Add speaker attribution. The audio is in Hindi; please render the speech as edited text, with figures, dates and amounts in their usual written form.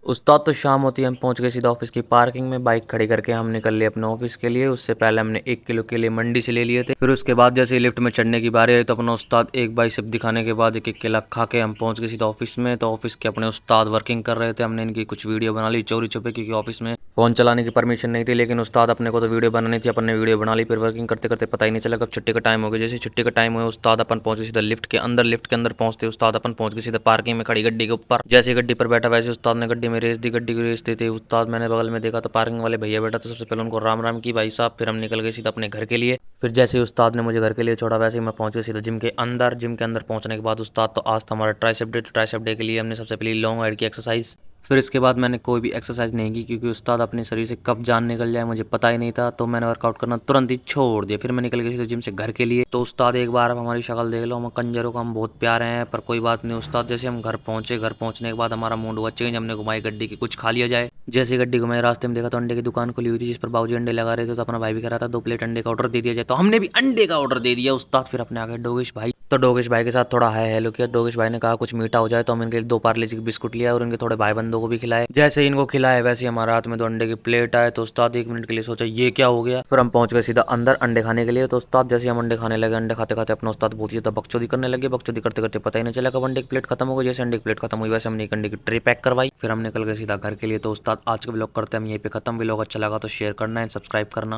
Speaker 1: उस्ताद तो शाम होती है, हम पहुंच गए सीधा ऑफिस की पार्किंग में। बाइक खड़ी करके हम निकल लिए अपने ऑफिस के लिए। उससे पहले हमने 1 किलो केले मंडी से ले लिए थे। फिर उसके बाद जैसे ही लिफ्ट में चढ़ने की बारी आई तो अपना उस्ताद एक बाइसेप दिखाने के बाद एक केला खा के हम पहुंच गए सीधा ऑफिस में। तो ऑफिस के अपने उस्ताद वर्किंग कर रहे थे। हमने इनकी कुछ वीडियो बना ली चोरी छुपे, क्योंकि ऑफिस में फोन चलाने की परमिशन नहीं थी। लेकिन उस्ताद अपने को तो वीडियो बनानी थी, अपन ने वीडियो बना ली। फिर वर्किंग करते करते पता ही नहीं चला कब छुट्टी का टाइम हो गया। जैसे छुट्टी का टाइम हुआ उस्ताद अपन पहुंचे सीधा लिफ्ट के अंदर। लिफ्ट के अंदर पहुंचते उस्ताद अपन पहुंच गए सीधा पार्किंग में खड़ी गड्डी के ऊपर। जैसे गड्डी पर बैठा वैसे उस्ताद ने गड्डी में रेस दी। गड्डी की रेस देते उस्ताद मैंने बगल में देखा तो पार्किंग वाले भैया बैठा, तो सबसे पहले उनको राम राम की भाई साहब। फिर हम निकल गए सीधा अपने घर के लिए। फिर जैसे ही उस्ताद ने मुझे घर के लिए छोड़ा वैसे ही मैं पहुंच गया सीधा जिम के अंदर। जिम के अंदर पहुंचने के बाद उस्ताद तो आज था हमारा ट्राइसेप डे। तो ट्राइसेप डे के लिए हमने सबसे पहले लॉन्ग राइड की एक्सरसाइज। फिर इसके बाद मैंने कोई भी एक्सरसाइज नहीं की, क्योंकि उस्ताद अपने शरीर से कब जान निकल जाए मुझे पता ही नहीं था। तो मैंने वर्कआउट करना तुरंत ही छोड़ दिया। फिर मैं निकल गया सीधा जिम से घर के लिए। तो उस्ताद एक बार आप हमारी शक्ल देख लो, हम कंजरों को हम बहुत प्यारे हैं, पर कोई बात नहीं उस्ताद। जैसे हम घर पहुंचे, घर पहुंचने के बाद हमारा मूड हुआ चेंज। हमने घुमाई गड्डी की, कुछ खा लिया जाए। जैसे गड्डी घुमाई रास्ते में देखा तो अंडे की दुकान खुली हुई थी, जिस पर बाबूजी अंडे लगा रहे थे। तो अपना भाई भी कह रहा था 2 प्लेट अंडे का ऑर्डर दे दिया जाए, तो हमने भी अंडे का ऑर्डर दे दिया। उस्ताद फिर अपने आगे डोगेश भाई, तो डोगेश भाई के साथ थोड़ा हाय हेलो किया। डोगेश भाई ने कहा कुछ मीठा हो जाए, तो हम इनके लिए 2 पार्ले-जी के बिस्कुट लिया और इनके थोड़े भाई बंदों को भी खिलाए। जैसे इनको खिलाए वैसे हमारे हाथ में 2 अंडे की प्लेट आए। तो उस्ताद 1 मिनट के लिए सोचा ये क्या हो गया। फिर हम पहुंच गए सीधा अंदर अंडे खाने के लिए। तो उस्ताद जैसे हम अंडे खाने लगे, अंडे खाते खाते अपना उस्ताद बहुत ही ज्यादा बकचोदी करने लगे। बकचोदी करते करते पता ही नहीं चला कब अंडे की प्लेट खत्म हो गई। जैसे अंडे की प्लेट खत्म हुई वैसे हमने एक अंडे की ट्रे पैक करवाई। फिर हम निकल गए सीधा घर के लिए। तो उस्ताद आज का ब्लॉग करते हैं हम यहीं पे खत्म। ब्लॉग अच्छा लगा तो शेयर करना है, सब्सक्राइब करना।